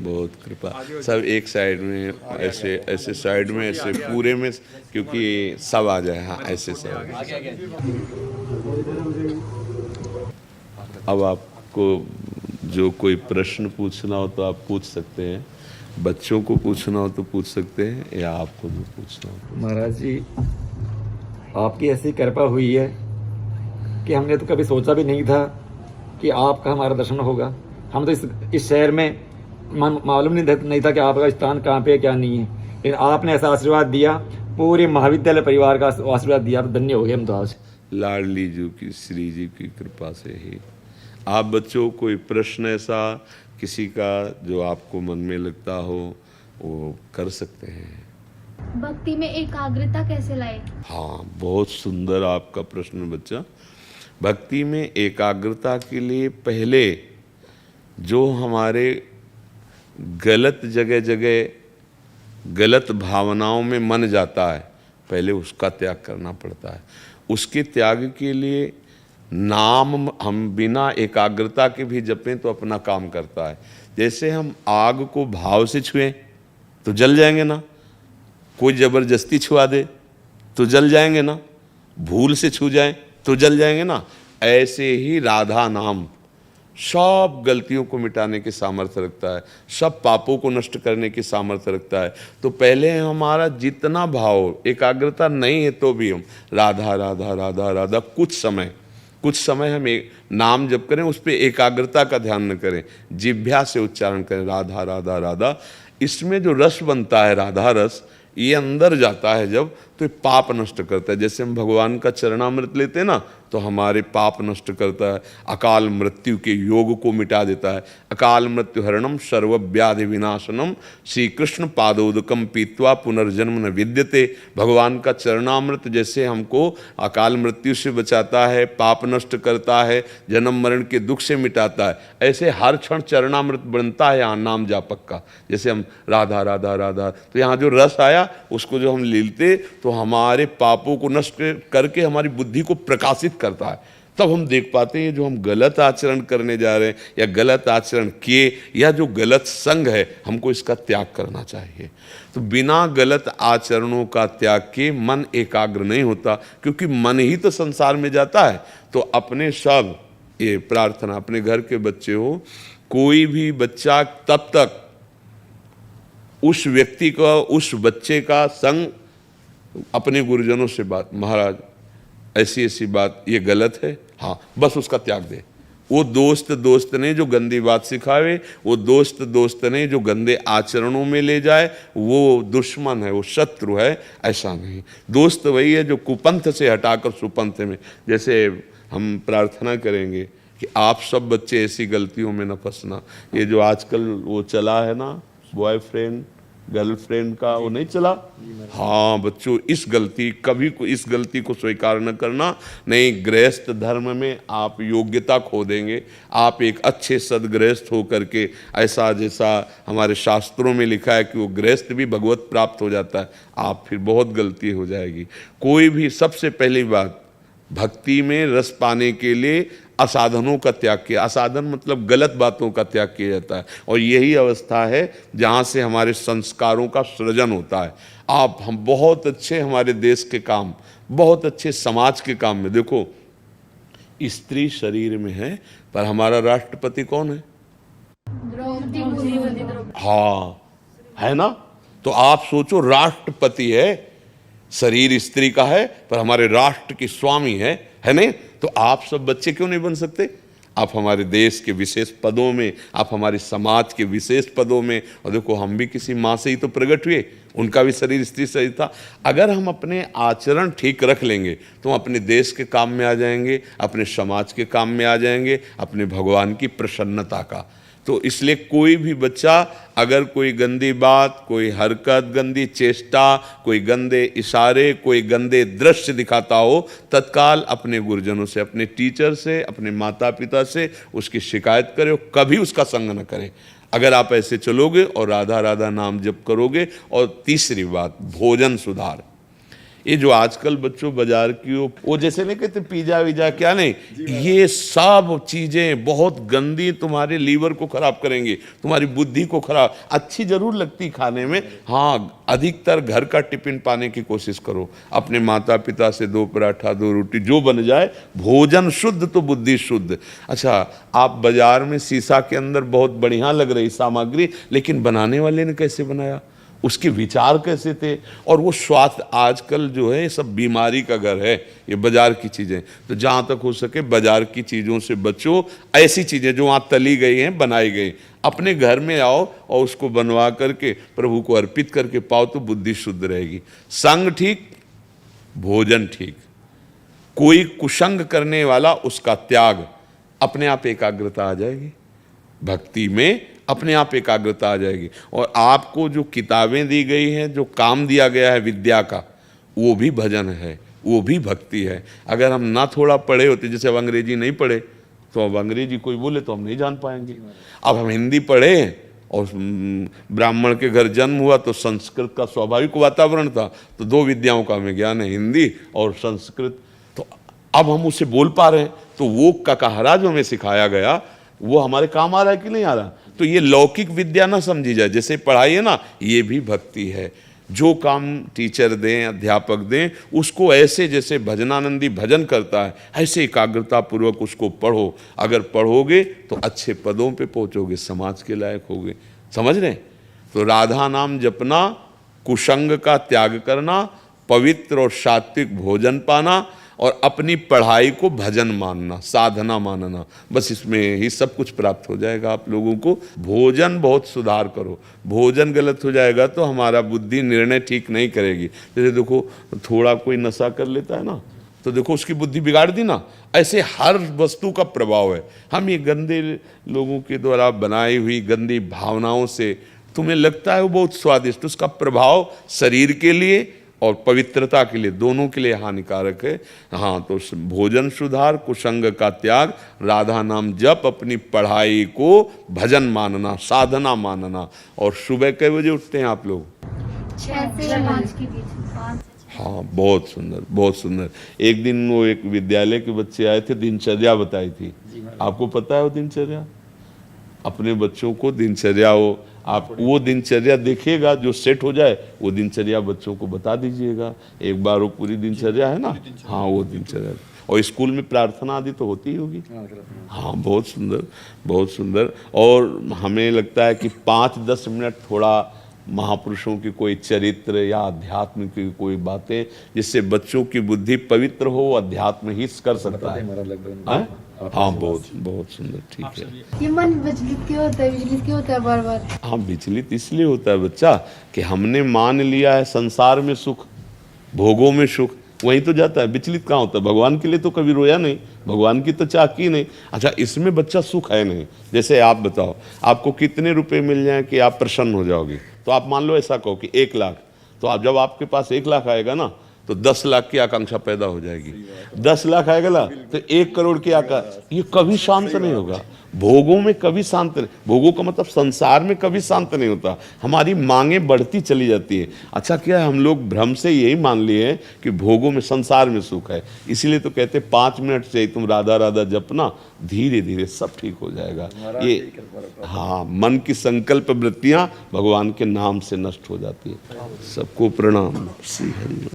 बहुत कृपा। सब एक साइड में, ऐसे ऐसे साइड में, ऐसे पूरे में, क्योंकि सब आ जाए। हाँ, ऐसे सब। अब आपको जो कोई प्रश्न पूछना हो तो आप पूछ सकते हैं, बच्चों को पूछना हो तो पूछ सकते हैं, या आपको जो पूछना हो। महाराज जी, आपकी ऐसी कृपा हुई है कि हमने तो कभी सोचा भी नहीं था कि आपका हमारा दर्शन होगा। हम तो इस शहर में मालूम नहीं था कि आपका स्थान कहाँ पे है, क्या नहीं है, लेकिन आपने ऐसा आशीर्वाद दिया, पूरे महाविद्यालय परिवार का आशीर्वाद दिया। आप धन्य हो गए हम तो आज। लाडली जी की, श्री जी की कृपा से ही। आप बच्चों कोई प्रश्न ऐसा किसी का जो आपको मन में लगता हो वो कर सकते हैं। भक्ति में एकाग्रता कैसे लाए? हाँ, बहुत सुंदर आपका प्रश्न बच्चा। भक्ति में एकाग्रता के लिए पहले जो हमारे गलत जगह जगह गलत भावनाओं में मन जाता है, पहले उसका त्याग करना पड़ता है। उसके त्याग के लिए नाम हम बिना एकाग्रता के भी जपें तो अपना काम करता है। जैसे हम आग को भाव से छुएं तो जल जाएंगे ना, कोई ज़बरदस्ती छुआ दे तो जल जाएंगे ना, भूल से छू जाएं तो जल जाएंगे ना। ऐसे ही राधा नाम सब गलतियों को मिटाने की सामर्थ्य रखता है, सब पापों को नष्ट करने की सामर्थ्य रखता है। तो पहले हमारा जितना भाव, एकाग्रता नहीं है तो भी हम राधा राधा राधा राधा कुछ समय हम एक नाम जप करें, उस पर एकाग्रता का ध्यान न करें, जिह्वा से उच्चारण करें राधा राधा राधा। इसमें जो रस बनता है राधा रस, ये अंदर जाता है जब, तो ये पाप नष्ट करता है। जैसे हम भगवान का चरणामृत लेते हैं ना, तो हमारे पाप नष्ट करता है, अकाल मृत्यु के योग को मिटा देता है। अकाल मृत्यु हरणम सर्वव्याधि विनाशनम श्री कृष्ण पादोदकम पीत्वा पुनर्जन्म न विद्यते। भगवान का चरणामृत जैसे हमको अकाल मृत्यु से बचाता है, पाप नष्ट करता है, जन्म मरण के दुख से मिटाता है, ऐसे हर क्षण चरणामृत बनता है यहाँ नाम जापक का। जैसे हम राधा राधा राधा, तो यहाँ जो रस आया उसको जो हम लीलते तो हमारे पापों को नष्ट करके हमारी बुद्धि को प्रकाशित करता है। तब हम देख पाते हैं जो हम गलत आचरण करने जा रहे हैं या गलत आचरण किए या जो गलत संग है, हमको इसका त्याग करना चाहिए। तो बिना गलत आचरणों का त्याग के मन एकाग्र नहीं होता, क्योंकि मन ही तो संसार में जाता है। तो अपने सब ये प्रार्थना, अपने घर के बच्चे हो, कोई भी बच्चा तब तक उस व्यक्ति का, उस बच्चे का संग अपने गुरुजनों से बात, महाराज ऐसी ऐसी बात ये गलत है, हाँ, बस उसका त्याग दे। वो दोस्त ने जो गंदी बात सिखावे, वो दोस्त ने जो गंदे आचरणों में ले जाए, वो दुश्मन है, वो शत्रु है, ऐसा नहीं। दोस्त वही है जो कुपंथ से हटाकर सुपंथ में। जैसे हम प्रार्थना करेंगे कि आप सब बच्चे ऐसी गलतियों में न फंसना। ये जो आजकल वो चला है ना, बॉयफ्रेंड गर्लफ्रेंड का, वो नहीं चला। हाँ बच्चों, इस गलती को स्वीकार न करना, नहीं गृहस्थ धर्म में आप योग्यता खो देंगे। आप एक अच्छे सदगृहस्थ हो करके, ऐसा जैसा हमारे शास्त्रों में लिखा है कि वो गृहस्थ भी भगवत प्राप्त हो जाता है, आप फिर बहुत गलती हो जाएगी। कोई भी, सबसे पहली बात, भक्ति में रस पाने के लिए असाधनों का त्याग किया। असाधन मतलब गलत बातों का त्याग किया जाता है, और यही अवस्था है जहाँ से हमारे संस्कारों का सृजन होता है। हम बहुत अच्छे, हमारे देश के काम, बहुत अच्छे समाज के काम में देखो, स्त्री शरीर में है, पर हमारा राष्ट्रपति कौन है? हाँ, है ना। तो आप सोचो, राष्ट्रपति है, शरीर स्त्री का है, पर हमारे राष्ट्र की स्वामी है नहीं? तो आप सब बच्चे क्यों नहीं बन सकते? आप हमारे देश के विशेष पदों में, आप हमारे समाज के विशेष पदों में, और देखो हम भी किसी माँ से ही तो प्रकट हुए, उनका भी शरीर स्त्री से ही था। अगर हम अपने आचरण ठीक रख लेंगे तो हम अपने देश के काम में आ जाएंगे, अपने समाज के काम में आ जाएंगे, अपने भगवान की प्रसन्नता का। तो इसलिए कोई भी बच्चा अगर कोई गंदी बात, कोई हरकत, गंदी चेष्टा, कोई गंदे इशारे, कोई गंदे दृश्य दिखाता हो, तत्काल अपने गुरुजनों से, अपने टीचर से, अपने माता पिता से उसकी शिकायत करे, कभी उसका संग न करे। अगर आप ऐसे चलोगे और राधा राधा नाम जप करोगे। और तीसरी बात, भोजन सुधार। ये जो आजकल बच्चों बाजार की वो जैसे नहीं कहते पिज्जा विजा क्या नहीं, ये सब चीजें बहुत गंदी, तुम्हारे लीवर को खराब करेंगी, तुम्हारी बुद्धि को खराब। अच्छी जरूर लगती खाने में, हाँ अधिकतर घर का टिफिन पाने की कोशिश करो, अपने माता पिता से 2 पराठा 2 रोटी जो बन जाए, भोजन शुद्ध तो बुद्धि शुद्ध। अच्छा, आप बाजार में शीशा के अंदर बहुत बढ़िया लग रही सामग्री, लेकिन बनाने वाले ने कैसे बनाया, उसके विचार कैसे थे, और वो स्वास्थ्य आजकल जो है सब बीमारी का घर है ये बाजार की चीज़ें। तो जहाँ तक हो सके बाजार की चीज़ों से बचो, ऐसी चीज़ें जो वहाँ तली गई हैं बनाई गई, अपने घर में आओ और उसको बनवा करके प्रभु को अर्पित करके पाओ तो बुद्धि शुद्ध रहेगी। संग ठीक, भोजन ठीक, कोई कुसंग करने वाला उसका त्याग, अपने आप एकाग्रता आ जाएगी भक्ति में, अपने आप एकाग्रता आ जाएगी। और आपको जो किताबें दी गई हैं, जो काम दिया गया है विद्या का, वो भी भजन है, वो भी भक्ति है। अगर हम ना थोड़ा पढ़े होते, जैसे अब अंग्रेजी नहीं पढ़े तो अब अंग्रेजी कोई बोले तो हम नहीं जान पाएंगे। अब हम हिंदी पढ़े और ब्राह्मण के घर जन्म हुआ तो संस्कृत का स्वाभाविक वातावरण था, तो 2 विद्याओं का हमें ज्ञान है, हिंदी और संस्कृत। तो अब हम उसे बोल पा रहे हैं, तो वो ककाहरा जो हमें सिखाया गया वो हमारे काम आ रहा है कि नहीं आ रहा। तो ये लौकिक विद्या ना समझी जाए, जैसे पढ़ाई है ना, ये भी भक्ति है। जो काम टीचर दें, अध्यापक दें, उसको ऐसे जैसे भजनानंदी भजन करता है, ऐसे एकाग्रता पूर्वक उसको पढ़ो। अगर पढ़ोगे तो अच्छे पदों पे पहुंचोगे, समाज के लायक होगे। समझ रहे? तो राधा नाम जपना, कुसंग का त्याग करना, पवित्र और सात्विक भोजन पाना, और अपनी पढ़ाई को भजन मानना, साधना मानना, बस इसमें ही सब कुछ प्राप्त हो जाएगा आप लोगों को। भोजन बहुत सुधार करो, भोजन गलत हो जाएगा तो हमारा बुद्धि निर्णय ठीक नहीं करेगी। जैसे देखो थोड़ा कोई नशा कर लेता है ना, तो देखो उसकी बुद्धि बिगाड़ दी ना। ऐसे हर वस्तु का प्रभाव है। हम ये गंदे लोगों के द्वारा बनाई हुई गंदी भावनाओं से तुम्हें लगता है वो बहुत स्वादिष्ट, उसका प्रभाव शरीर के लिए और पवित्रता के लिए, दोनों के लिए हानिकारक है। हाँ, तो भोजन सुधार, कुसंग का त्याग, राधा नाम जप, अपनी पढ़ाई को भजन मानना, साधना मानना। और सुबह कै बजे उठते हैं आप लोग? 6 से 5 के बीच। हाँ, बहुत सुंदर, बहुत सुंदर। एक दिन वो एक विद्यालय के बच्चे आए थे, दिनचर्या बताई थी। आपको पता है वो दिनचर्या? अपने बच्चों को दिनचर्या, आप वो दिनचर्या देखिएगा जो सेट हो जाए, वो दिनचर्या बच्चों को बता दीजिएगा। एक बार वो पूरी दिनचर्या है ना, हाँ वो दिनचर्या। और स्कूल में प्रार्थना आदि तो होती ही होगी। हाँ, बहुत सुंदर, बहुत सुंदर। और हमें लगता है कि 5-10 मिनट थोड़ा महापुरुषों की कोई चरित्र या अध्यात्म की कोई बातें, जिससे बच्चों की बुद्धि पवित्र हो, अध्यात्म ही कर सकता है। हाँ, बहुत बहुत सुंदर, ठीक है। ये मन विचलित क्यों होता है, विचलित क्यों होता है बार बार? हाँ, विचलित इसलिए होता है बच्चा कि हमने मान लिया है संसार में सुख, भोगों में सुख, वहीं तो जाता है। विचलित कहाँ होता है? भगवान के लिए तो कभी रोया नहीं, भगवान की तो चाकी नहीं। अच्छा, इसमें बच्चा सुख है नहीं। जैसे आप बताओ, आपको कितने रुपए मिल जाए कि आप प्रसन्न हो जाओगे? तो आप मान लो ऐसा कहो कि 1 लाख, तो आप जब आपके पास 1 लाख आएगा ना, तो 10 लाख की आकांक्षा पैदा हो जाएगी। 10 लाख आएगा ना, तो 1 करोड़ की आकांक्षा, ये कभी शांत नहीं होगा। भोगों में कभी शांत नहीं, भोगों का मतलब संसार में कभी शांत नहीं होता। हमारी मांगे बढ़ती चली जाती है। अच्छा, क्या हम लोग भ्रम से यही मान लिए हैं कि भोगों में, संसार में सुख है। इसीलिए तो कहते 5 मिनट से तुम राधा राधा जपना, धीरे धीरे सब ठीक हो जाएगा। ये हाँ, मन की संकल्प वृत्तियां भगवान के नाम से नष्ट हो जाती है। सबको प्रणाम। श्री हरि।